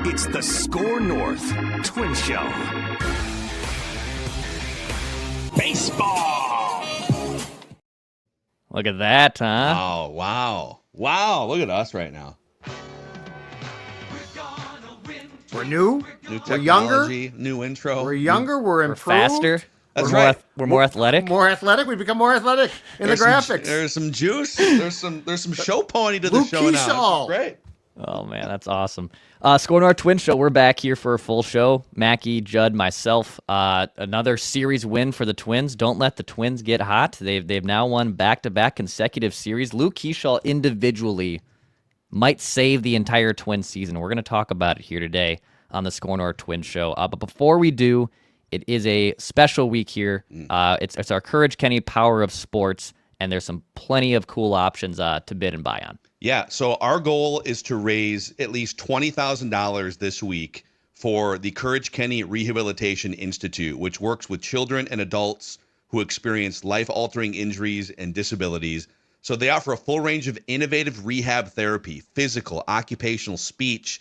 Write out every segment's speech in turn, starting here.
It's the SKOR North Twins Show. Baseball! Look at that, huh? Oh, wow. Wow, look at us right now. We're new. New We're younger. technology, new intro. We're younger. We're improved. Faster. That's we're right. We're more athletic. More athletic. We become more athletic in the graphics. There's some juice. There's some show pony to the Luke show now. Keaschall. Great. Oh, man, that's awesome. SKOR North Twins Show, we're back here for a full show. Mackie, Judd, myself, another series win for the Twins. Don't let the Twins get hot. They've now won back-to-back consecutive series. Luke Keaschall individually might save the entire Twins season. We're going to talk about it here today on the SKOR North Twins Show. But before we do, it is a special week here. It's our Courage Kenny Power of Sports, and there's plenty of cool options to bid and buy on. Yeah, so our goal is to raise at least $20,000 this week for the Courage Kenny Rehabilitation Institute, which works with children and adults who experience life-altering injuries and disabilities. So they offer a full range of innovative rehab therapy, physical, occupational, speech,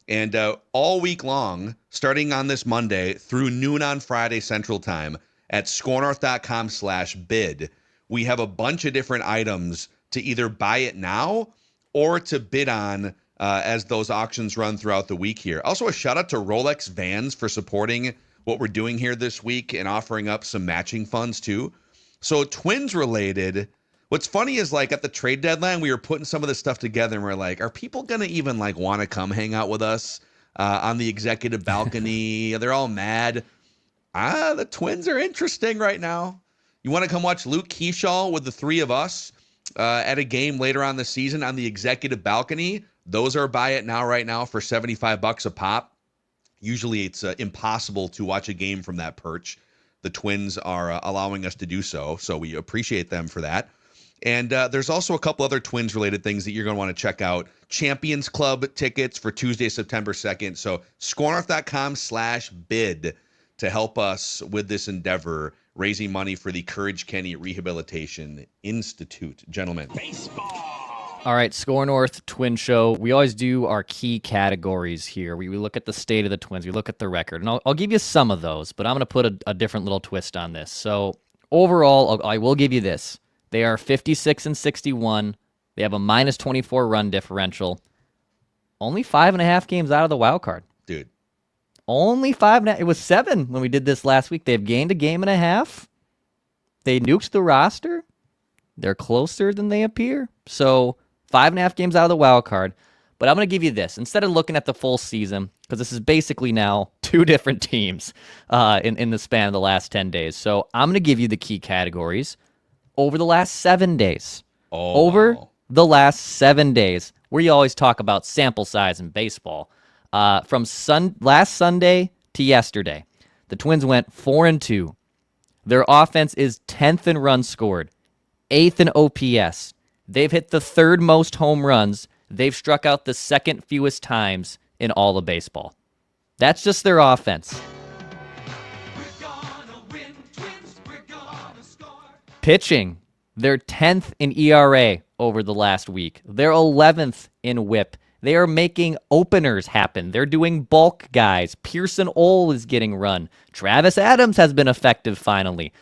and all week long, starting on this Monday through noon on Friday Central Time at skornorth.com/bid, we have a bunch of different items to either buy it now or to bid on as those auctions run throughout the week here. Also, a shout out to Rolex Vans for supporting what we're doing here this week and offering up some matching funds too. So Twins related, what's funny is like at the trade deadline, we were putting some of this stuff together and we're like, are people going to even like want to come hang out with us on the executive balcony? They're all mad. The Twins are interesting right now. You want to come watch Luke Keaschall with the three of us at a game later on this season on the executive balcony? Those are buy it now right now for $75 a pop. Usually it's impossible to watch a game from that perch. The Twins are allowing us to do so, so we appreciate them for that. And there's also a couple other Twins-related things that you're going to want to check out. Champions Club tickets for Tuesday, September 2nd. So skornorth.com/bid to help us with this endeavor, raising money for the Courage Kenny Rehabilitation Institute. Gentlemen. All right, SKOR North Twin Show. We always do our key categories here. We look at the state of the Twins. We look at the record. And I'll give you some of those, but I'm going to put a different little twist on this. So overall, I will give you this. They are 56-61. They have a -24 run differential. Only 5.5 games out of the wild card. Dude. Only 5.5. It was 7 when we did this last week. They've gained a game and a half. They nuked the roster. They're closer than they appear. So 5.5 games out of the wild card. But I'm going to give you this. Instead of looking at the full season, because this is basically now 2 different teams in the span of the last 10 days. So I'm going to give you the key categories over the last 7 days. The last 7 days, where you always talk about sample size in baseball. From last Sunday to yesterday, the Twins went 4-2. Their offense is 10th in runs scored, 8th in OPS. They've hit the 3rd most home runs. They've struck out the 2nd fewest times in all of baseball. That's just their offense. Pitching, they're 10th in ERA over the last week. They're 11th in WHIP. They are making openers happen. They're doing bulk guys. Pearson Ole is getting run. Travis Adams has been effective finally.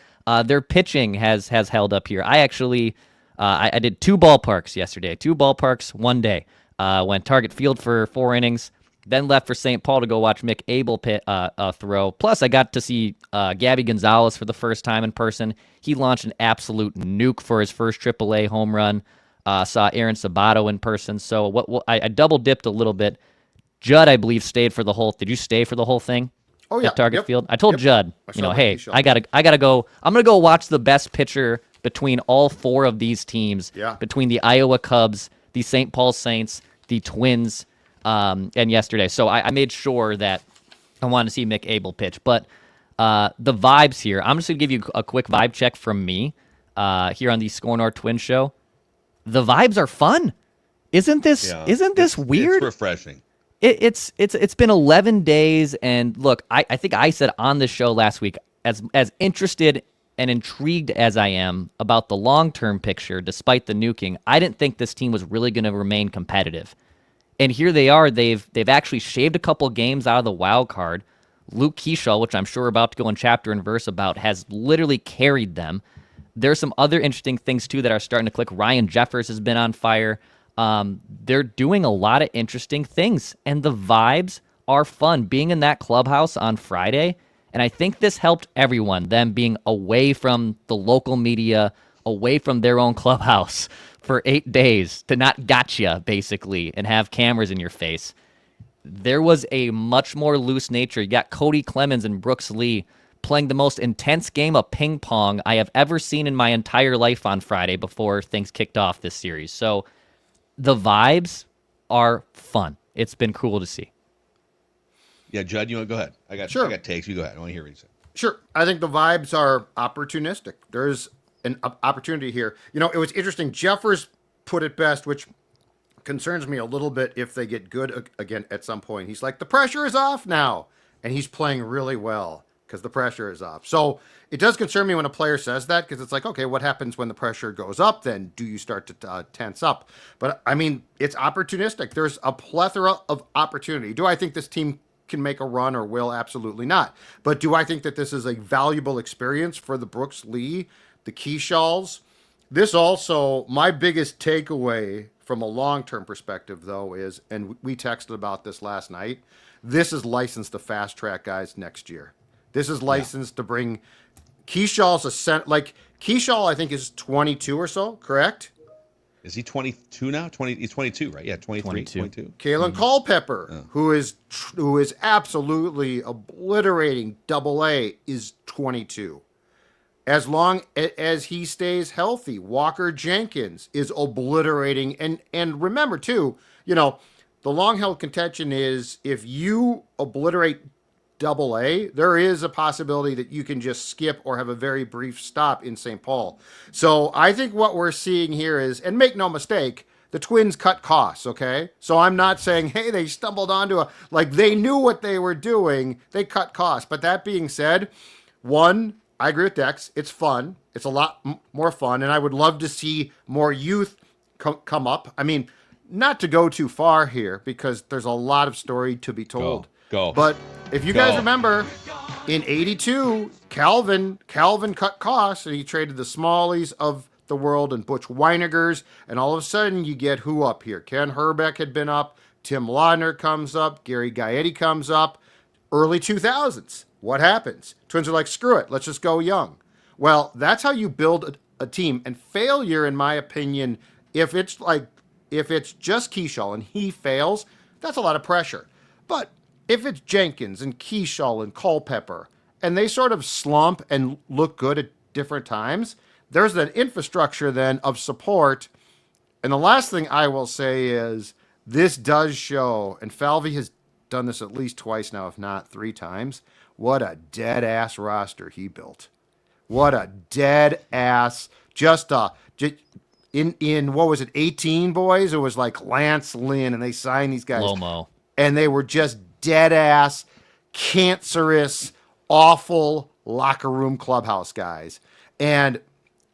Their pitching has held up here. I actually I did 2 ballparks yesterday. 2 ballparks one day. Went Target Field for 4 innings. Then left for St. Paul to go watch Mick Abel throw. Plus, I got to see Gabby Gonzalez for the first time in person. He launched an absolute nuke for his first AAA home run. Saw Aaron Sabato in person. So I double-dipped a little bit. Judd, I believe, stayed for the whole... Did you stay for the whole thing? Oh, yeah. At Target Field? I told Judd, hey, Keaschall. I gotta go. I'm going to go watch the best pitcher between all 4 of these teams. Yeah. Between the Iowa Cubs, the St. Paul Saints, the Twins, and yesterday. So I made sure that I wanted to see Mick Abel pitch. But the vibes here, I'm just going to give you a quick vibe check from me here on the SKOR North Twins Show. The vibes are fun. Isn't this weird? It's refreshing. It's been 11 days, and look, I think I said on the show last week, as interested and intrigued as I am about the long-term picture, despite the nuking, I didn't think this team was really going to remain competitive. And here they are. They've actually shaved a couple games out of the wild card. Luke Keaschall, which I'm sure we're about to go in chapter and verse about, has literally carried them. There's some other interesting things, too, that are starting to click. Ryan Jeffers has been on fire. They're doing a lot of interesting things, and the vibes are fun. Being in that clubhouse on Friday, and I think this helped everyone, them being away from the local media, away from their own clubhouse for 8 days to not gotcha, basically, and have cameras in your face. There was a much more loose nature. You got Cody Clemens and Brooks Lee playing the most intense game of ping pong I have ever seen in my entire life on Friday before things kicked off this series. So the vibes are fun. It's been cool to see. Yeah, Judd, you want to go ahead? I got takes. You go ahead. I want to hear what you say. Sure. I think the vibes are opportunistic. There's an opportunity here. It was interesting. Jeffers put it best, which concerns me a little bit if they get good again at some point. He's like, the pressure is off now. And he's playing really well because the pressure is off. So it does concern me when a player says that, because it's like, okay, what happens when the pressure goes up then? Do you start to tense up? But, I mean, it's opportunistic. There's a plethora of opportunity. Do I think this team can make a run or will? Absolutely not. But do I think that this is a valuable experience for the Brooks Lee, the Keaschalls? This also, my biggest takeaway from a long-term perspective, though, is, and we texted about this last night, this is licensed to fast-track guys next year. This is licensed to bring Keaschall's Keaschall, I think, is 22 or so, correct? Is he 22 now? He's 22, right? Yeah, 23, 22. Kalen Culpepper, who is absolutely obliterating AA, is 22. As long as he stays healthy, Walker Jenkins is obliterating. And remember, too, the long-held contention is if you obliterate AA, there is a possibility that you can just skip or have a very brief stop in St. Paul. So I think what we're seeing here is, and make no mistake, the Twins cut costs, okay? So I'm not saying, hey, they stumbled onto they knew what they were doing. They cut costs. But that being said, one, I agree with Dex. It's fun. It's a lot more fun. And I would love to see more youth come up. I mean, not to go too far here because there's a lot of story to be told. Go. But if you guys remember, in '82, Calvin cut costs and he traded the Smalleys of the world and Butch Weinigers, and all of a sudden you get who up here? Ken Herbeck had been up, Tim Laudner comes up, Gary Gaetti comes up. Early 2000s, what happens? Twins are like, screw it, let's just go young. Well, that's how you build a team. And failure, in my opinion, if it's just Keaschall and he fails, that's a lot of pressure. But if it's Jenkins and Keaschall and Culpepper, and they sort of slump and look good at different times, there's an infrastructure then of support. And the last thing I will say is this does show, and Falvey has done this at least twice now, if not 3 times, what a dead-ass roster he built. What a dead-ass, in what was it, 18 boys? It was like Lance Lynn, and they signed these guys. Lomo. And they were just dead-ass, cancerous, awful locker room clubhouse guys. And,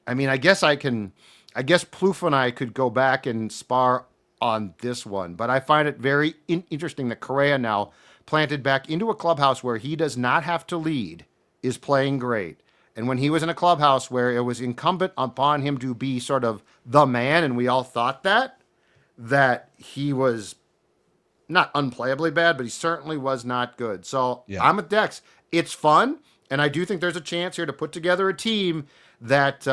I mean, I guess Plouffe and I could go back and spar on this one, but I find it very interesting that Correa now, planted back into a clubhouse where he does not have to lead, is playing great. And when he was in a clubhouse where it was incumbent upon him to be sort of the man, and we all thought that he was not unplayably bad, but he certainly was not good. So yeah. I'm with Dex. It's fun, and I do think there's a chance here to put together a team that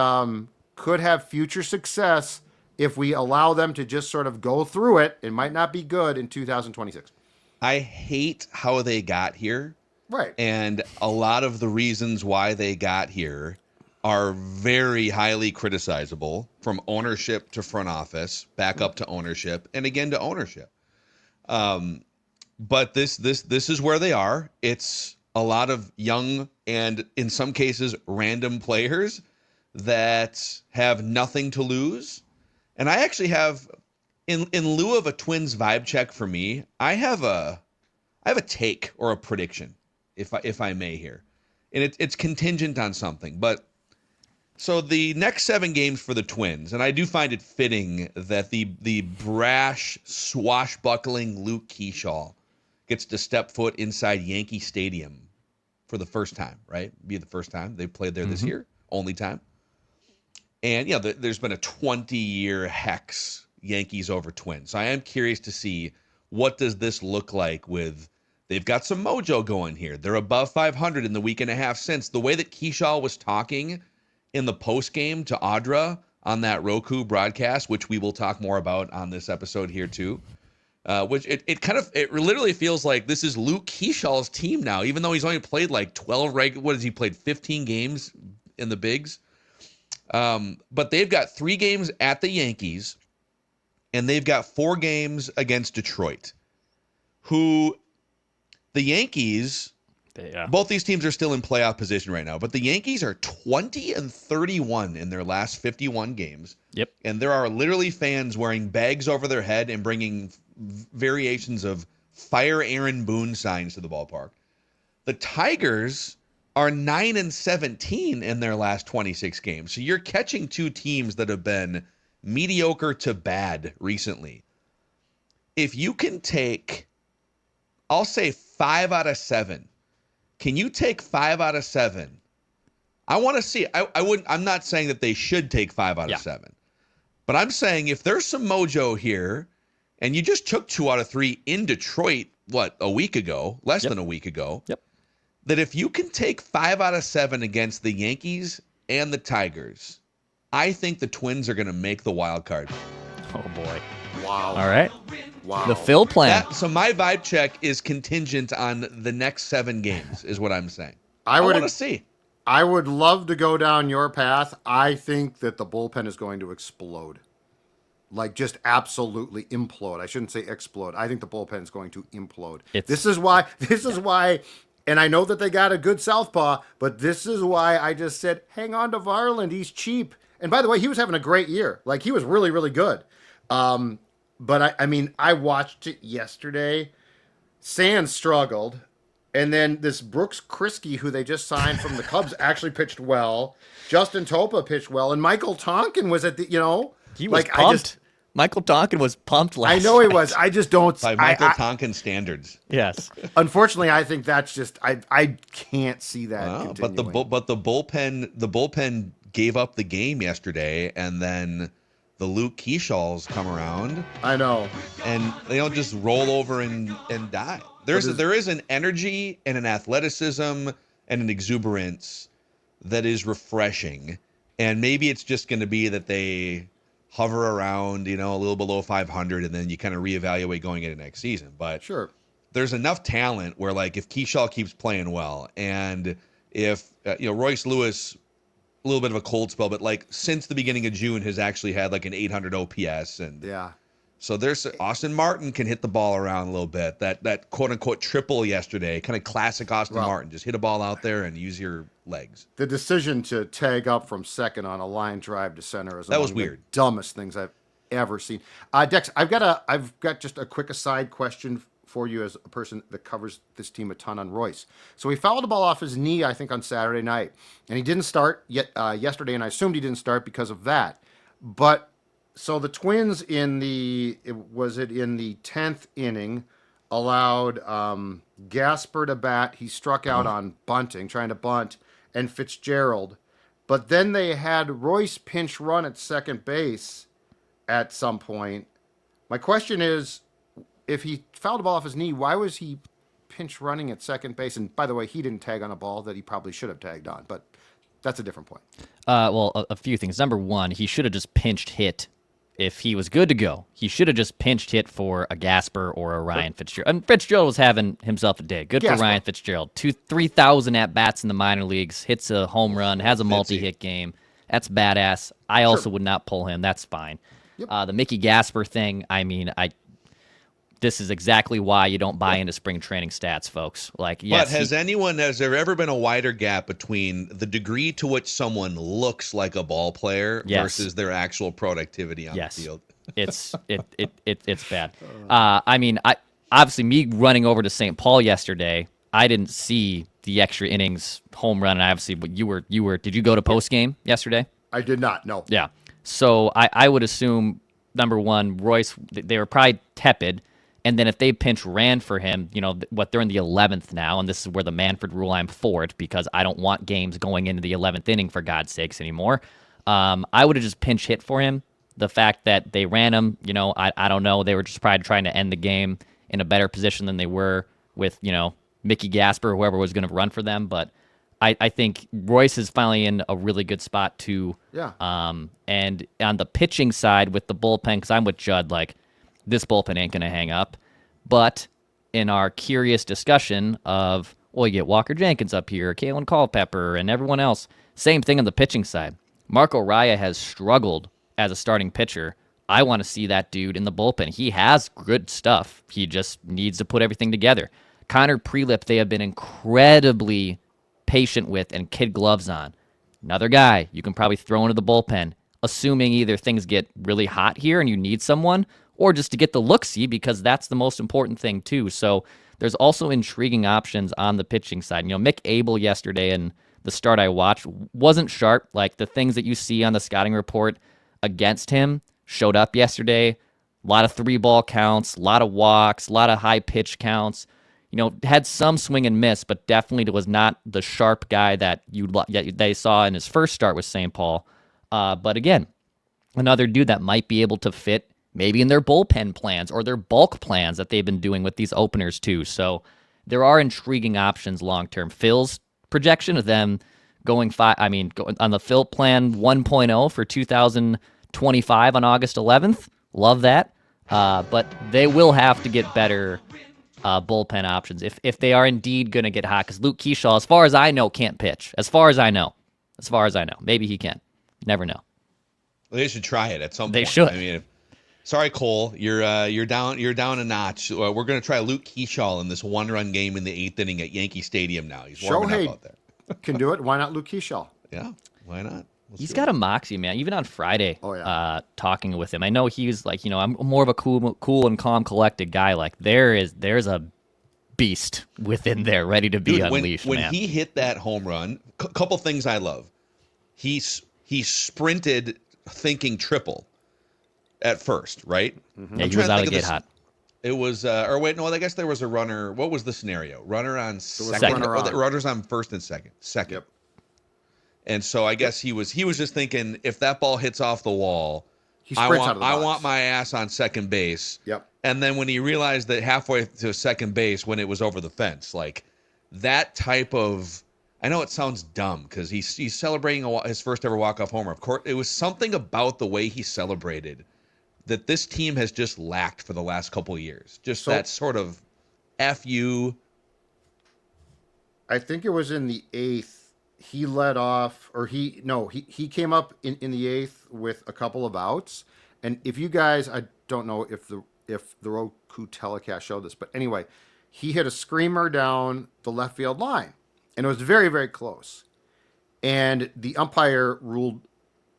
could have future success if we allow them to just sort of go through it. It might not be good in 2026. I hate how they got here. Right. And a lot of the reasons why they got here are very highly criticizable, from ownership to front office, back up to ownership, and again to ownership. But this is where they are. It's a lot of young and, in some cases, random players that have nothing to lose. And I actually have, in lieu of a Twins vibe check for me, I have a take or a prediction, if I may here, and it's contingent on something. But So the next 7 games for the Twins, and I do find it fitting that the brash, swashbuckling Luke Keaschall gets to step foot inside Yankee Stadium for the first time, right? Be the first time they've played there this year, only time. And, there's been a 20-year hex Yankees over Twins. So I am curious to see what does this look like with, they've got some mojo going here. They're above 500 in the week and a half since. The way that Keaschall was talking in the postgame to Audra on that Roku broadcast, which we will talk more about on this episode here too, which it literally feels like this is Luke Keaschall's team now, even though he's only played like 12 he played 15 games in the bigs. But they've got 3 games at the Yankees, and they've got 4 games against Detroit, who the Yankees, both these teams are still in playoff position right now, but the Yankees are 20-31 in their last 51 games. Yep. And there are literally fans wearing bags over their head and bringing variations of Fire Aaron Boone signs to the ballpark. The Tigers are 9-17 in their last 26 games. So you're catching 2 teams that have been mediocre to bad recently. If you can take, I'll say 5 out of 7. Can you take 5 out of 7? I want to see. I'm not saying that they should take 5 out of 7, but I'm saying if there's some mojo here, and you just took 2 out of 3 in Detroit, a week ago, less than a week ago. Yep. That if you can take 5 out of 7 against the Yankees and the Tigers, I think the Twins are going to make the wild card. Oh, boy. Wow. All right. Wow. The Phil plan. So my vibe check is contingent on the next 7 games, is what I'm saying. I want to see. I would love to go down your path. I think that the bullpen is going to explode. Like, just absolutely implode. I shouldn't say explode. I think the bullpen is going to implode. This is why, and I know that they got a good southpaw, but this is why I just said, hang on to Varland. He's cheap. And by the way, he was having a great year. Like, he was really, really good. But I watched it yesterday. Sands struggled. And then this Brooks Kriske, who they just signed from the Cubs, actually pitched well. Justin Topa pitched well. And Michael Tonkin was at the, he was pumped. Michael Tonkin was pumped last I know he night. was. I just don't. By Michael Tonkin standards. Yes. Unfortunately, I think that's just, I can't see that continuing. But the bullpen gave up the game yesterday, and then the Luke Keaschalls come around. I know. And they don't just roll over and die. There is an energy and an athleticism and an exuberance that is refreshing. And maybe it's just going to be that they hover around, a little below 500, and then you kind of reevaluate going into next season. But sure, there's enough talent where, like, if Keaschall keeps playing well, and if Royce Lewis, a little bit of a cold spell, but like since the beginning of June has actually had like an 800 OPS, and so there's Austin Martin can hit the ball around a little bit. That quote unquote triple yesterday, kind of classic Austin Martin, just hit a ball out there and use your legs. The decision to tag up from second on a line drive to center is was weird. The dumbest things I've ever seen. Dex, I've got just a quick aside question for you as a person that covers this team a ton on Royce. So he fouled the ball off his knee, I think, on Saturday night, and he didn't start yesterday, and I assumed he didn't start because of that. But so the Twins in the 10th inning allowed Gasper to bat. He struck out on bunting, trying to bunt, and Fitzgerald. But then they had Royce pinch run at second base at some point. My question is, if he fouled the ball off his knee, why was he pinch running at second base? And by the way, he didn't tag on a ball that he probably should have tagged on, but that's a different point. Well, a few things. Number one, he should have just pinched hit if he was good to go. He should have just pinched hit for a Gasper or a Ryan Fitzgerald. And Fitzgerald was having himself a day. Good for Ryan Fitzgerald. 3,000 at-bats in the minor leagues, hits a home run, has a multi-hit game. That's badass. I also would not pull him. That's fine. Yep. The Mickey Gasper thing, this is exactly why you don't buy into spring training stats, folks. Like, yes. But has there ever been a wider gap between the degree to which someone looks like a ball player versus their actual productivity on the field? It's bad. Obviously me running over to St. Paul yesterday, I didn't see the extra innings home run, and obviously, but you were. Did you go to post game yesterday? I did not. No. Yeah. So I would assume, number one, Royce, they were probably tepid. And then if they pinch ran for him, they're in the 11th now, and this is where the Manfred rule, I'm for it, because I don't want games going into the 11th inning, for God's sakes, anymore. I would have just pinch hit for him. The fact that they ran him, I don't know. They were just probably trying to end the game in a better position than they were with, Mickey Gasper, whoever was going to run for them. But I think Royce is finally in a really good spot too. Yeah. And on the pitching side with the bullpen, because I'm with Judd, like, this bullpen ain't going to hang up. But in our curious discussion of, well, you get Walker Jenkins up here, Kalen Culpepper, and everyone else, same thing on the pitching side. Marco Raya has struggled as a starting pitcher. I want to see that dude in the bullpen. He has good stuff. He just needs to put everything together. Connor Prelip, they have been incredibly patient with and kid gloves on. Another guy you can probably throw into the bullpen, assuming either things get really hot here and you need someone, or just to get the look-see, because that's the most important thing too. So there's also intriguing options on the pitching side. Mick Abel yesterday in the start I watched wasn't sharp. Like, the things that you see on the scouting report against him showed up yesterday. A lot of 3-ball counts, a lot of walks, a lot of high pitch counts. Had some swing and miss, but definitely was not the sharp guy that they saw in his first start with St. Paul. But again, another dude that might be able to fit maybe in their bullpen plans or their bulk plans that they've been doing with these openers too. So there are intriguing options long term. Phil's projection of them going on the Phil plan 1.0 for 2025 on August 11th. Love that. But they will have to get better bullpen options if they are indeed going to get hot. Because Luke Keaschall, as far as I know, can't pitch. As far as I know. Maybe he can. Never know. Well, they should try it at some point. They should. I mean, sorry, Cole, you're down a notch. We're going to try Luke Keaschall in this 1-run game in the 8th inning at Yankee Stadium now. He's warming up out there. Can do it. Why not Luke Keaschall? Yeah, why not? He's got a moxie, man. Even on Friday, talking with him, I know he was like, I'm more of a cool and calm, collected guy. Like, there's a beast within there ready to be unleashed. When man. he hit that home run, couple things I love. He sprinted thinking triple at first, right? Mm-hmm. Yeah, he was out of the gate hot. It was, I guess there was a runner. What was the scenario? Runner on second. Runners on first and second. Yep. And so I guess he was just thinking, if that ball hits off the wall, I want my ass on second base. Yep. And then when he realized that halfway to second base, when it was over the fence, like that type of, I know it sounds dumb because he's celebrating his first ever walk-off homer. Of course, it was something about the way he celebrated that this team has just lacked for the last couple of years. That sort of F you. I think it was in the 8th. He led off, or he came up in the 8th with a couple of outs. And if you guys, I don't know if the Roku telecast showed this, but anyway, he hit a screamer down the left field line, and it was very, very close. And the umpire ruled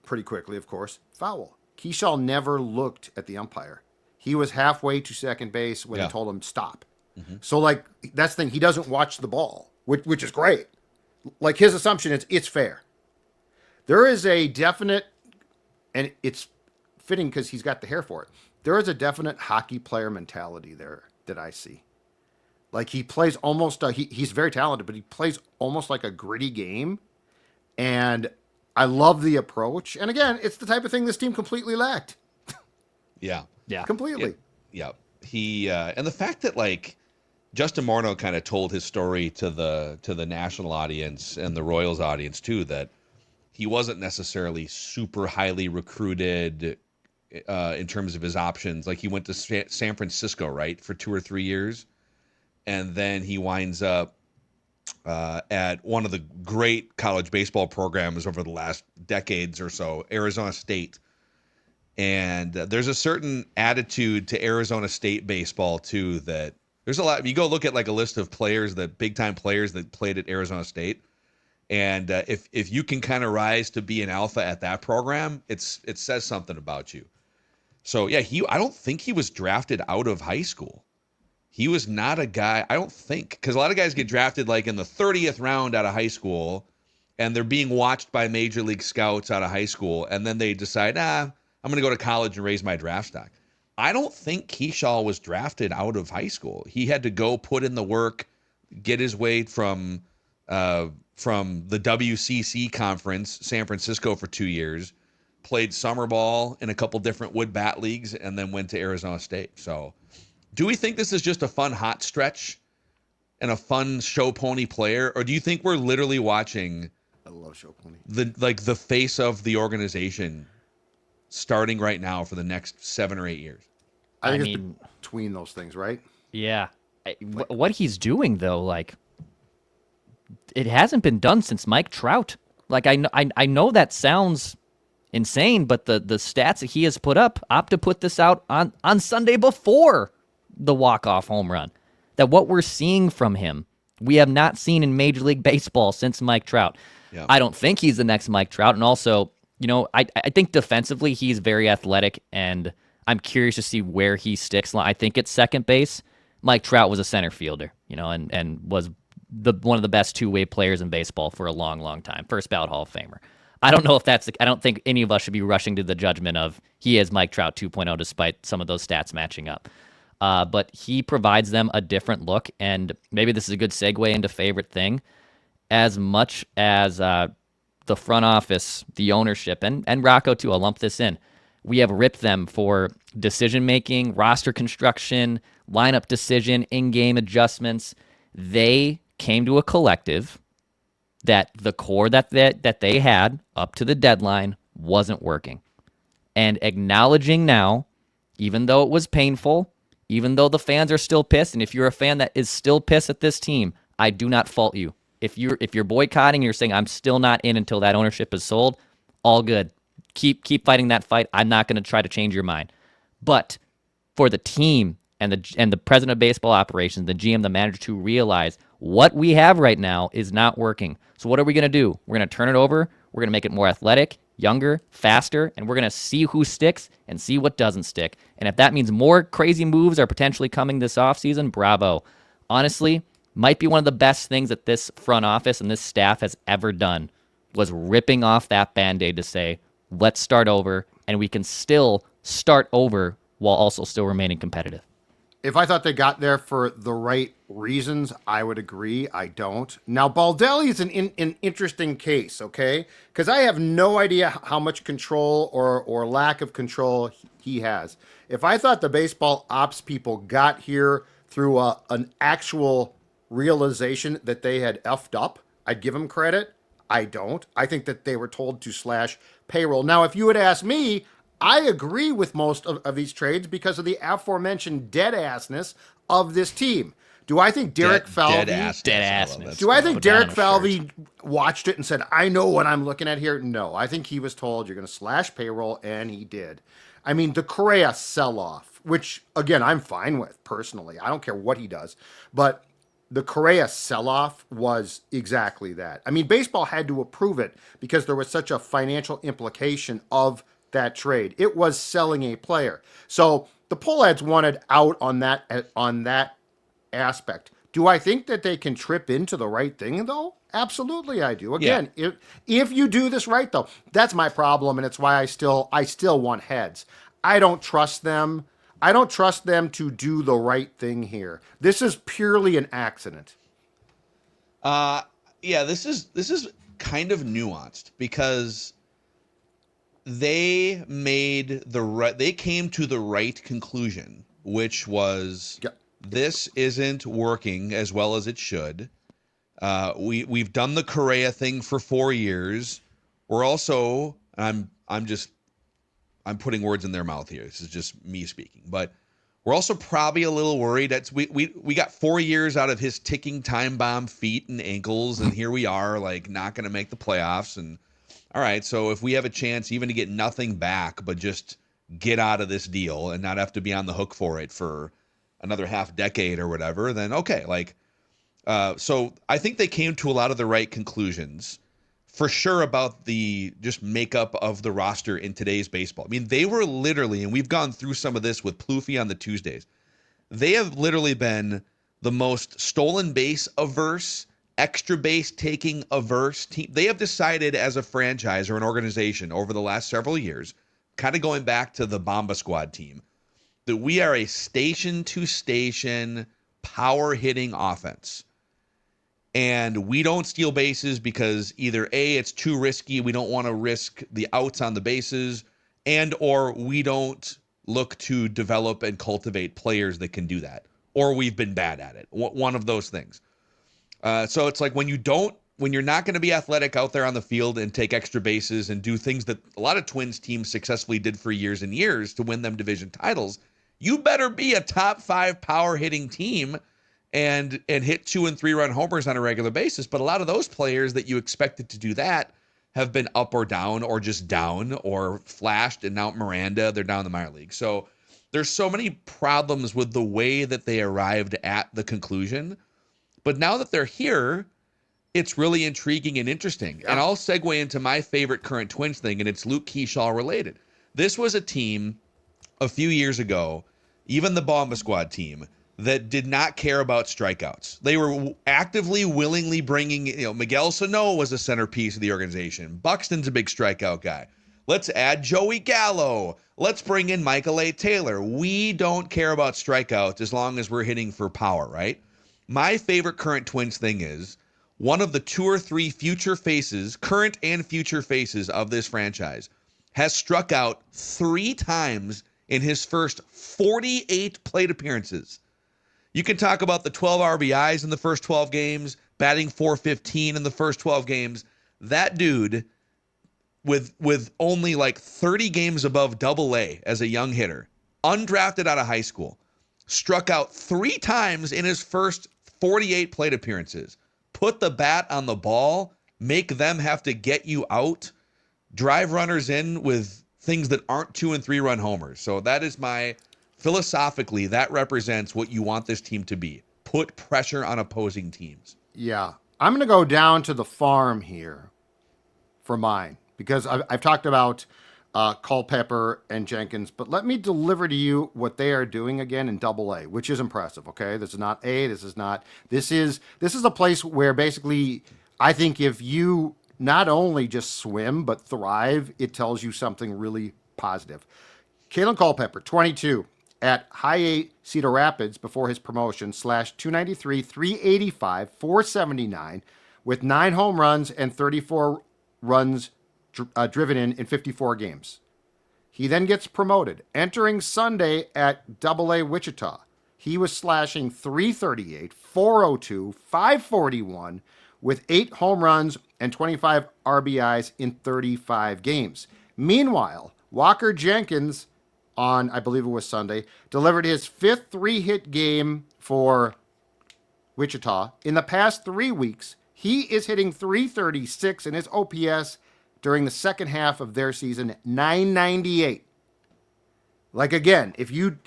pretty quickly, of course, foul. Keaschall never looked at the umpire. He was halfway to second base when he told him stop. Mm-hmm. So, like, that's the thing. He doesn't watch the ball, which is great. Like, his assumption is it's fair. There is a definite, and it's fitting because he's got the hair for it. There is a definite hockey player mentality there that I see. Like, he plays almost, he's very talented, but he plays almost like a gritty game. And I love the approach. And again, it's the type of thing this team completely lacked. Yeah. Completely. Yeah. He, and the fact that, like, Justin Morneau kind of told his story to the national audience and the Royals audience too, that he wasn't necessarily super highly recruited in terms of his options. Like, he went to San Francisco, right, for 2 or 3 years, and then he winds up at one of the great college baseball programs over the last decades or so, Arizona State. And there's a certain attitude to Arizona State baseball too that. There's a lot. You go look at like a list of players, the big time players that played at Arizona State, and if you can kind of rise to be an alpha at that program, it says something about you. So yeah, I don't think he was drafted out of high school. he was not a guy, I don't think, because a lot of guys get drafted like in the 30th round out of high school, and they're being watched by major league scouts out of high school, and then they decide, I'm going to go to college and raise my draft stock. I don't think Keaschall was drafted out of high school. He had to go put in the work, get his way from the WCC conference, San Francisco, for 2 years, played summer ball in a couple different wood bat leagues, and then went to Arizona State. So do we think this is just a fun hot stretch and a fun show pony player, or do you think we're literally watching I love show pony. the face of the organization starting right now for the next 7 or 8 years? I think it's between those things, right? Yeah. What he's doing, though, like, it hasn't been done since Mike Trout. Like, I know that sounds insane, but the stats that he has put up, opt to put this out on Sunday before the walk-off home run. That what we're seeing from him, we have not seen in Major League Baseball since Mike Trout. Yeah. I don't think he's the next Mike Trout. And also, I think defensively he's very athletic, and I'm curious to see where he sticks. I think it's second base. Mike Trout was a center fielder, and was one of the best two-way players in baseball for a long, long time. First ballot Hall of Famer. I don't know if I don't think any of us should be rushing to the judgment of he is Mike Trout 2.0 despite some of those stats matching up. But he provides them a different look, and maybe this is a good segue into favorite thing. As much as the front office, the ownership, and Rocco too, I'll lump this in, we have ripped them for decision-making, roster construction, lineup decision, in-game adjustments. They came to a collective that the core that they had up to the deadline wasn't working. And acknowledging now, even though it was painful, even though the fans are still pissed, and if you're a fan that is still pissed at this team, I do not fault you. If you're boycotting, you're saying I'm still not in until that ownership is sold, all good. Keep fighting that fight. I'm not going to try to change your mind. But for the team and the president of baseball operations, the GM, the manager, to realize what we have right now is not working. So what are we going to do? We're going to turn it over. We're going to make it more athletic, younger, faster, and we're going to see who sticks and see what doesn't stick. And if that means more crazy moves are potentially coming this offseason, bravo. Honestly, might be one of the best things that this front office and this staff has ever done was ripping off that Band-Aid to say, let's start over, and we can still start over while also still remaining competitive. If I thought they got there for the right reasons, I would agree. I don't. Now, Baldelli is an interesting case, okay? Because I have no idea how much control or lack of control he has. If I thought the baseball ops people got here through an actual realization that they had effed up, I'd give them credit. I don't. I think that they were told to slash payroll. Now, if you had asked me, I agree with most of these trades because of the aforementioned dead-assness of this team. Do I think Derek Falvey... Dead-assness. Do I think Derek Falvey watched it and said, I know what I'm looking at here? No. I think he was told you're going to slash payroll, and he did. I mean, the Correa sell-off, which, again, I'm fine with, personally. I don't care what he does. But the Correa sell-off was exactly that. I mean, baseball had to approve it because there was such a financial implication of that trade. It was selling a player. So the Pohlads wanted out on that aspect. Do I think that they can trip into the right thing, though? Absolutely, I do. Again, if you do this right, though, that's my problem, and it's why I still want heads. I don't trust them. I don't trust them to do the right thing here. This is purely an accident. This is kind of nuanced because they came to the right conclusion, which was this isn't working as well as it should. We've done the Correa thing for 4 years. We're also, I'm putting words in their mouth here. This is just me speaking, but we're also probably a little worried that we got 4 years out of his ticking time bomb feet and ankles, and here we are, like, not going to make the playoffs. And all right, so if we have a chance even to get nothing back, but just get out of this deal and not have to be on the hook for it for another half decade or whatever, then okay. So I think they came to a lot of the right conclusions for sure about the just makeup of the roster in today's baseball. I mean, they were literally, and we've gone through some of this with Plouffe on the Tuesdays, They have literally been the most stolen base averse, extra base taking averse team. They have decided as a franchise or an organization over the last several years, kind of going back to the Bomba Squad team, that we are a station to station power hitting offense. And we don't steal bases because either A, it's too risky, we don't want to risk the outs on the bases, and or we don't look to develop and cultivate players that can do that, or we've been bad at it. One of those things. So it's like when you're not going to be athletic out there on the field and take extra bases and do things that a lot of Twins teams successfully did for years and years to win them division titles, you better be a top 5 power hitting team and hit 2 and 3 run homers on a regular basis. But a lot of those players that you expected to do that have been up or down or just down or flashed, and now Miranda, they're down in the minor league. So there's so many problems with the way that they arrived at the conclusion. But now that they're here, it's really intriguing and interesting. Yeah. And I'll segue into my favorite current Twins thing, and it's Luke Keaschall related. This was a team a few years ago, even the Bomba Squad team, that did not care about strikeouts. They were actively, willingly bringing, Miguel Sano was a centerpiece of the organization. Buxton's a big strikeout guy. Let's add Joey Gallo. Let's bring in Michael A. Taylor. We don't care about strikeouts as long as we're hitting for power, right? My favorite current Twins thing is one of the 2 or 3 future faces, current and future faces of this franchise, has struck out 3 times in his first 48 plate appearances. You can talk about the 12 RBIs in the first 12 games, batting .415 in the first 12 games. That dude, with only like 30 games above Double-A as a young hitter, undrafted out of high school, struck out 3 times in his first 48 plate appearances. Put the bat on the ball, make them have to get you out, drive runners in with things that aren't 2 and 3 run homers. So that is philosophically, that represents what you want this team to be. Put pressure on opposing teams. Yeah. I'm going to go down to the farm here for mine because I've talked about Culpepper and Jenkins, but let me deliver to you what they are doing again in Double-A, which is impressive, okay? This is not A, this is a place where basically I think if you not only just swim but thrive, it tells you something really positive. Kalen Culpepper, 22, at high 8 Cedar Rapids before his promotion, /293, 385, 479, with 9 home runs and 34 runs driven in 54 games. He then gets promoted. Entering Sunday at Double-A Wichita, he was slashing 338, 402, 541, with 8 home runs and 25 RBIs in 35 games. Meanwhile, Walker Jenkins, on, I believe it was Sunday, delivered his 5th 3-hit game for Wichita. In the past 3 weeks, he is hitting 336 in his OPS during the second half of their season, 998. Like, again, if you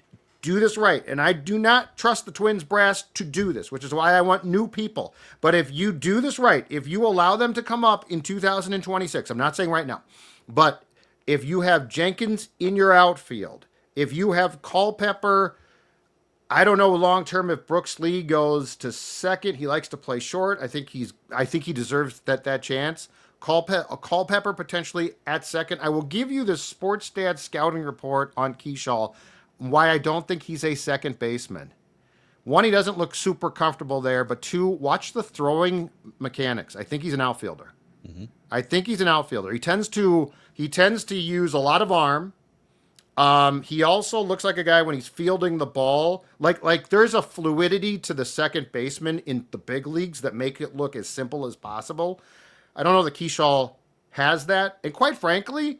do this right, and I do not trust the Twins brass to do this, which is why I want new people. But if you do this right, if you allow them to come up in 2026, I'm not saying right now, but if you have Jenkins in your outfield, if you have Culpepper, I don't know long-term if Brooks Lee goes to second. He likes to play short. I think he deserves that chance. Culpepper potentially at second. I will give you the Sports Stats scouting report on Keaschall, why I don't think he's a second baseman. 1, he doesn't look super comfortable there, but 2, watch the throwing mechanics. I think he's an outfielder. Mm-hmm. I think he's an outfielder. He tends to use a lot of arm. He also looks like a guy when he's fielding the ball. Like there's a fluidity to the second baseman in the big leagues that make it look as simple as possible. I don't know that Keaschall has that. And quite frankly,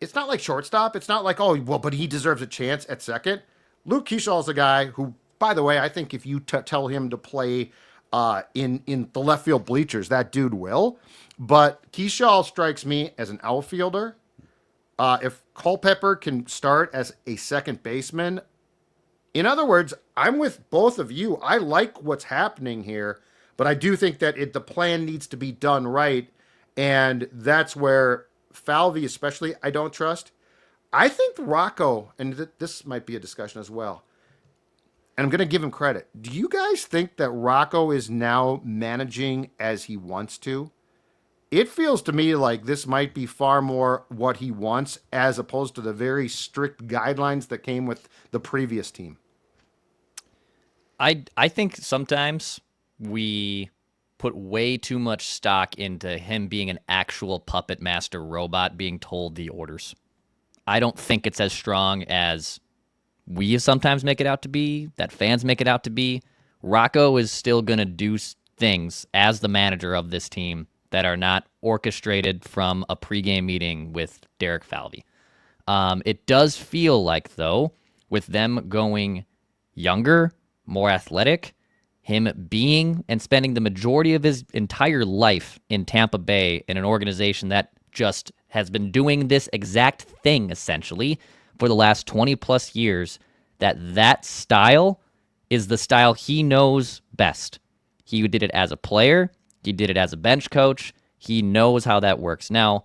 it's not like shortstop. It's not like, but he deserves a chance at second. Luke Keaschall is a guy who, by the way, I think if you tell him to play in the left field bleachers, that dude will. But Keaschall strikes me as an outfielder. If Culpepper can start as a second baseman, in other words, I'm with both of you. I like what's happening here, but I do think that the plan needs to be done right, and that's where Falvey especially I don't trust. I think Rocco, and this might be a discussion as well, and I'm going to give him credit. Do you guys think that Rocco is now managing as he wants to? It feels to me like this might be far more what he wants as opposed to the very strict guidelines that came with the previous team. I think sometimes we put way too much stock into him being an actual puppet master robot being told the orders. I don't think it's as strong as we sometimes make it out to be, that fans make it out to be. Rocco is still going to do things as the manager of this team that are not orchestrated from a pregame meeting with Derek Falvey. It does feel like, though, with them going younger, more athletic, him being and spending the majority of his entire life in Tampa Bay in an organization that just has been doing this exact thing, essentially, for the last 20-plus years, that style is the style he knows best. He did it as a player. He did it as a bench coach. He knows how that works. Now,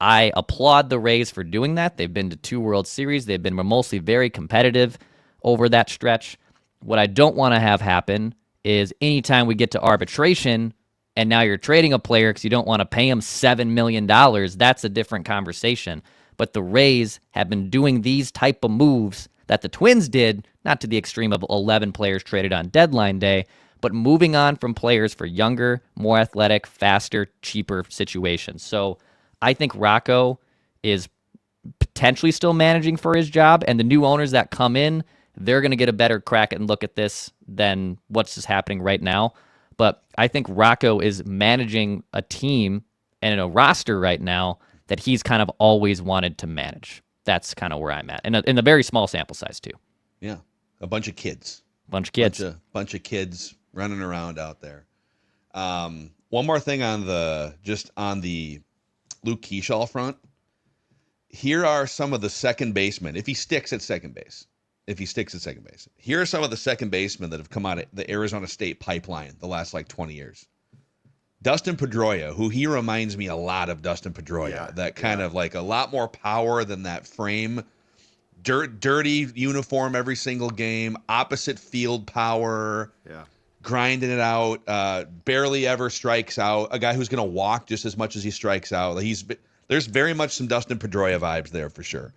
I applaud the Rays for doing that. They've been to 2 World Series. They've been mostly very competitive over that stretch. What I don't want to have happen is anytime we get to arbitration and now you're trading a player because you don't want to pay him $7 million, that's a different conversation. But the Rays have been doing these type of moves that the Twins did, not to the extreme of 11 players traded on deadline day, but moving on from players for younger, more athletic, faster, cheaper situations. So I think Rocco is potentially still managing for his job, and the new owners that come in, they're going to get a better crack and look at this than what's just happening right now. But I think Rocco is managing a team and a roster right now that he's kind of always wanted to manage. That's kind of where I'm at. In a very small sample size, too. Yeah. A bunch of kids. Bunch of kids running around out there. One more thing on the Luke Keaschall front. Here are some of the second basemen, if he sticks at second base. Here are some of the second basemen that have come out of the Arizona State pipeline the last 20 years. Dustin Pedroia, who he reminds me a lot of Dustin Pedroia. That kind of a lot more power than that frame. Dirty uniform every single game. Opposite field power. Yeah. Grinding it out. Barely ever strikes out. A guy who's going to walk just as much as he strikes out. There's very much some Dustin Pedroia vibes there for sure.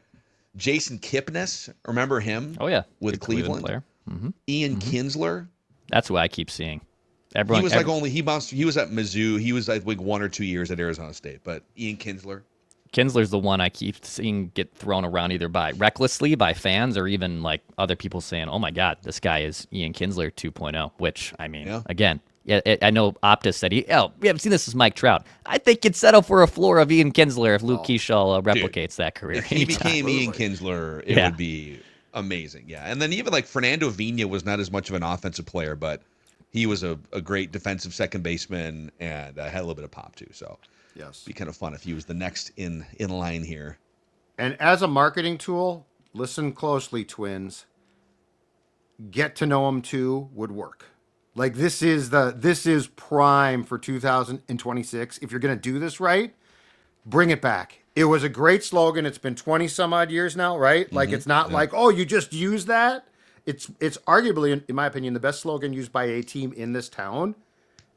Jason Kipnis, remember him? Oh, yeah. With Cleveland. Player. Mm-hmm. Ian Kinsler. That's who I keep seeing. Everyone, he was he was at Mizzou. He was 1 or 2 years at Arizona State. But Ian Kinsler. Kinsler's the one I keep seeing get thrown around either recklessly by fans or even other people saying, oh my God, this guy is Ian Kinsler 2.0, which, again, I know Optus said, we haven't seen this as Mike Trout. I think you'd settle for a floor of Ian Kinsler if Luke Keaschall replicates that career. If he became Ian Kinsler, it would be amazing. Yeah. And then even Fernando Vina was not as much of an offensive player, but he was a great defensive second baseman and had a little bit of pop too. So yes, be kind of fun if he was the next in line here. And as a marketing tool, listen closely, Twins. Get to know him too would work. This is prime for 2026. If you're going to do this right, bring it back. It was a great slogan. It's been 20 some odd years now, right? Mm-hmm. It's not you just use that. It's arguably, in my opinion, the best slogan used by a team in this town.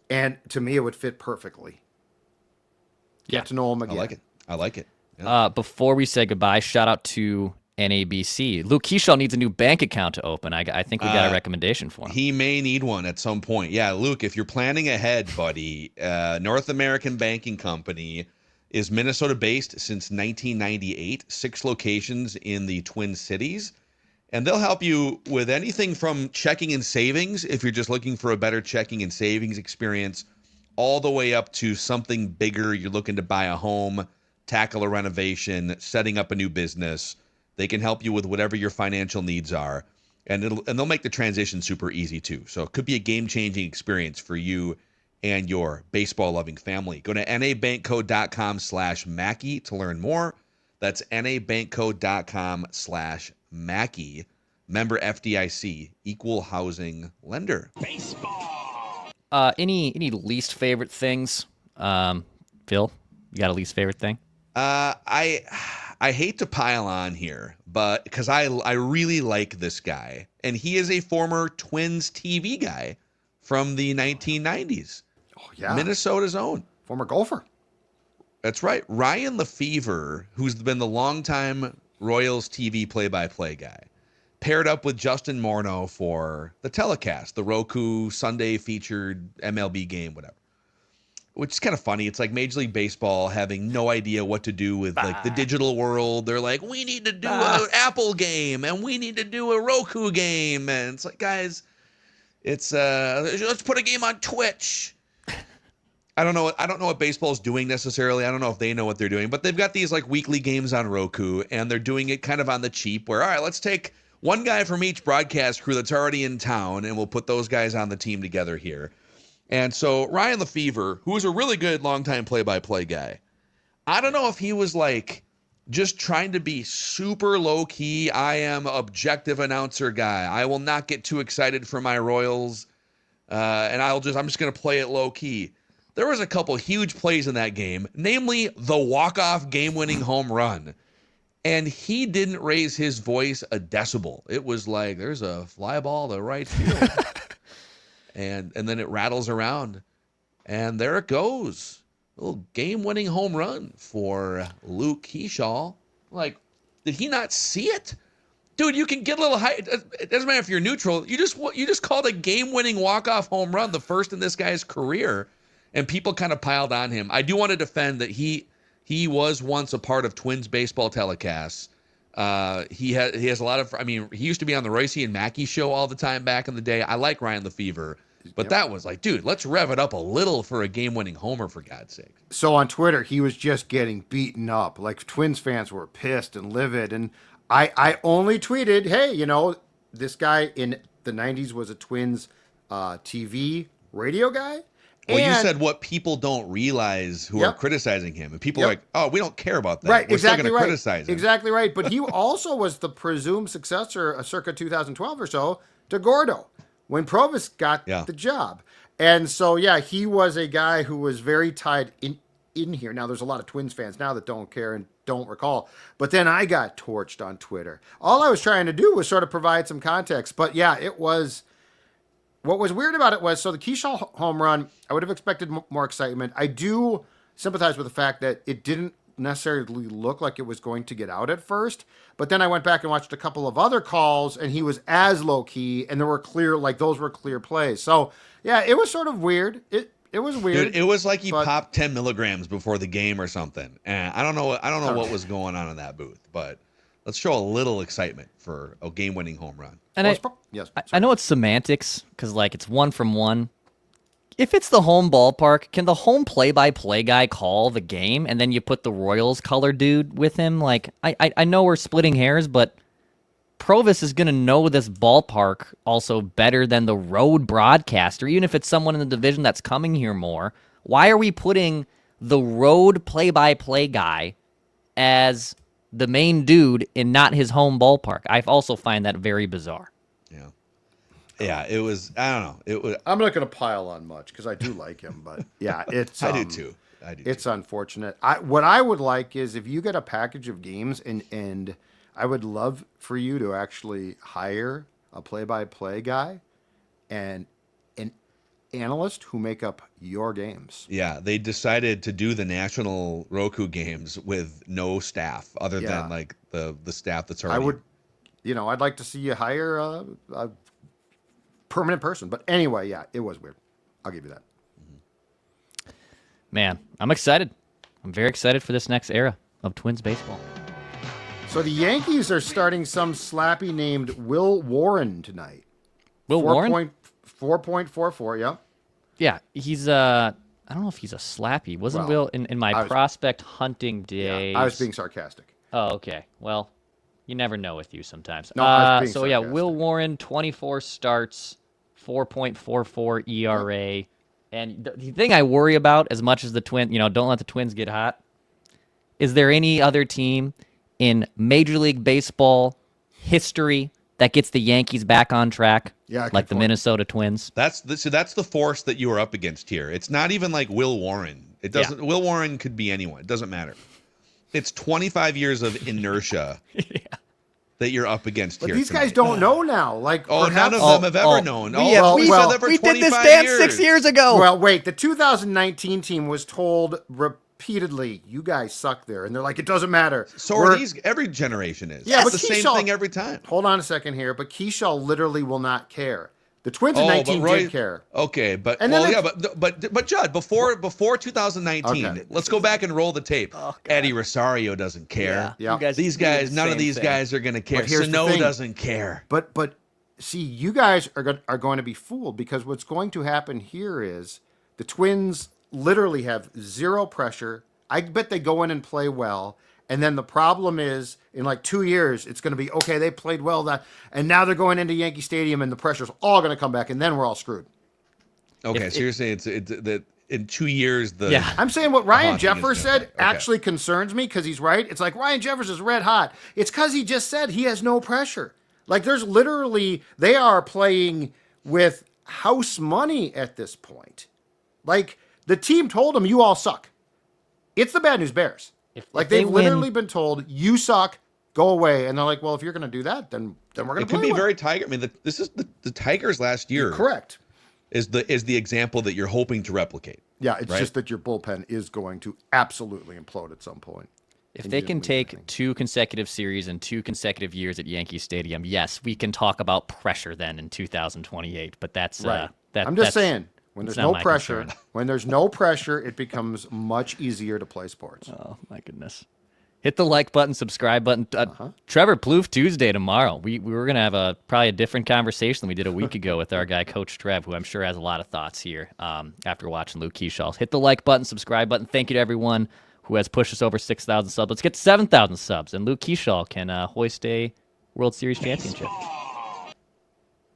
And to me, it would fit perfectly. Get to know him again. I like it. Yeah. Before we say goodbye, shout out to NABC. Luke Keaschall needs a new bank account to open. I think we got a recommendation for him. He may need one at some point. Yeah, Luke, if you're planning ahead, buddy, North American Banking Company is Minnesota-based since 1998, 6 locations in the Twin Cities. And they'll help you with anything from checking and savings, if you're just looking for a better checking and savings experience, all the way up to something bigger. You're looking to buy a home, tackle a renovation, setting up a new business. They can help you with whatever your financial needs are. And they'll make the transition super easy too. So it could be a game-changing experience for you and your baseball-loving family. Go to nabankco.com/Mackey to learn more. That's nabankco.com/Mackey. Member FDIC, equal housing lender. Baseball. Any least favorite things? Phil, you got a least favorite thing? I I hate to pile on here, but because I really like this guy, and he is a former Twins TV guy from the 1990s. Oh, yeah. Minnesota's own. Former golfer. That's right. Ryan Lefevre, who's been the longtime Royals TV play-by-play guy, paired up with Justin Morneau for the telecast, the Roku Sunday featured MLB game, whatever. Which is kind of funny. It's like Major League Baseball having no idea what to do with like the digital world. They're like, we need to do an Apple game and we need to do a Roku game. And it's like, guys, it's let's put a game on Twitch. I don't know what baseball's doing necessarily. I don't know if they know what they're doing, but they've got these like weekly games on Roku, and they're doing it kind of on the cheap where, all right, let's take one guy from each broadcast crew that's already in town, and we'll put those guys on the team together here. And so Ryan Lefevre, who is a really good longtime play-by-play guy, I don't know if he was like just trying to be super low-key, I am objective announcer guy. I will not get too excited for my Royals, and I'm just going to play it low-key. There was a couple huge plays in that game, namely the walk-off game-winning home run. And he didn't raise his voice a decibel. It was like, there's a fly ball to right field. and then it rattles around. And there it goes. A little game-winning home run for Luke Keaschall. Like, did he not see it? Dude, you can get a little high. It doesn't matter if you're neutral. You just called a game-winning walk-off home run, the first in this guy's career. And people kind of piled on him. I do want to defend that he was once a part of Twins baseball telecasts. He has a lot of. I mean, he used to be on the Royce and Mackey show all the time back in the day. I like Ryan Lefevre, but that was like, dude, let's rev it up a little for a game-winning homer, for God's sake. So on Twitter, he was just getting beaten up. Like Twins fans were pissed and livid, and I only tweeted, hey, this guy in the '90s was a Twins TV radio guy. Well, you said what people don't realize who are criticizing him. And people are like, oh, we don't care about that. Right, We're exactly still going right. to criticize him. Exactly right. But he also was the presumed successor, circa 2012 or so, to Gordo when Provis got the job. And so, he was a guy who was very tied in here. Now, there's a lot of Twins fans now that don't care and don't recall. But then I got torched on Twitter. All I was trying to do was sort of provide some context. But, it was... What was weird about it was, so the Keaschall home run, I would have expected more excitement. I do sympathize with the fact that it didn't necessarily look like it was going to get out at first. But then I went back and watched a couple of other calls, and he was as low-key, and there were those were clear plays. So, it was sort of weird. It was weird. Dude, it was like he popped 10 milligrams before the game or something. And I don't know what was going on in that booth, but let's show a little excitement for a game-winning home run. And I know it's semantics because, it's 1 from 1. If it's the home ballpark, can the home play-by-play guy call the game and then you put the Royals color dude with him? I know we're splitting hairs, but Provis is going to know this ballpark also better than the road broadcaster, even if it's someone in the division that's coming here more. Why are we putting the road play-by-play guy as the main dude in not his home ballpark? I also find that very bizarre. Yeah, it was. I don't know. It was. I'm not going to pile on much because I do like him, but it's. I do too. It's unfortunate. What I would like is if you get a package of games, and I would love for you to actually hire a play-by-play guy and an analyst who make up your games. Yeah, they decided to do the national Roku games with no staff other than the staff that's already. I would, I'd like to see you hire a permanent person. But anyway, it was weird. I'll give you that. Man, I'm excited. I'm very excited for this next era of Twins baseball. So the Yankees are starting some slappy named Will Warren tonight. Will Warren? 4.44, yeah. Yeah, he's I don't know if he's a slappy. Wasn't Will in my prospect hunting days? Yeah, I was being sarcastic. Oh, okay. Well, you never know with you sometimes. No, I was being sarcastic. Will Warren, 24 starts, 4.44 ERA. And the thing I worry about as much as the Twins, don't let the Twins get hot, is there any other team in Major League Baseball history that gets the Yankees back on track, like the Minnesota Twins? That's the force that you are up against here. It's not even like Will Warren. It doesn't. Will Warren could be anyone. It doesn't matter. It's 25 years of inertia that you're up against But here these guys tonight. don't know now. Like, Oh, perhaps, none of them have ever known. We, Oh, we, we said that for we did 25 this dance years. 6 years ago. Well, wait. The 2019 team was told repeatedly, "You guys suck there," and they're like, "It doesn't matter." So are these. Every generation is. Yeah, It's but the same Keaschall- thing every time. Hold on a second here, but Keaschall literally will not care. The Twins in 19 but Roy, did care. Okay, but And then well, they- yeah, but Judd, before 2019, Okay. let's go back and roll the tape. God. Eddie Rosario doesn't care. Yeah. You guys These do guys, the none of same these thing. guys are going to care. But here's the Sano thing. doesn't care. But see, you guys are going to be fooled because what's going to happen here is the Twins literally have zero pressure. I bet they go in and play well. And then the problem is, in like 2 years, it's going to be, okay, they played well, and now they're going into Yankee Stadium, and the pressure's all going to come back, and then we're all screwed. Okay, so you're saying it's that in 2 years the Yeah. I'm saying what Ryan haunting is Jeffers gonna said come. Okay. actually concerns me because he's right. It's like Ryan Jeffers is red hot. It's because he just said he has no pressure. Like there's literally, they are playing with house money at this point. Like the team told him, you all suck. It's the Bad News Bears. If Like they they've win- literally been told, you suck, go away. And they're like, well, if you're going to do that, then we're going to It could play be well. very Tiger. I mean, this is the Tigers last year. Correct. Is the example that you're hoping to replicate. Yeah, it's Right. just that your bullpen is going to absolutely implode at some point. If And they you can didn't win take anything. 2 consecutive series and 2 consecutive years at Yankee Stadium, yes, we can talk about pressure then in 2028. But that's Right. that's I'm just saying, when it's there's not no my pressure, concern. when there's no pressure, it becomes much easier to play sports. Oh my goodness! Hit the like button, subscribe button. Trevor Plouffe Tuesday tomorrow. We were gonna have probably a different conversation than we did a week ago with our guy Coach Trev, who I'm sure has a lot of thoughts here after watching Luke Keaschall. Hit the like button, subscribe button. Thank you to everyone who has pushed us over 6,000 subs. Let's get to 7,000 subs, and Luke Keaschall can hoist a World Series championship.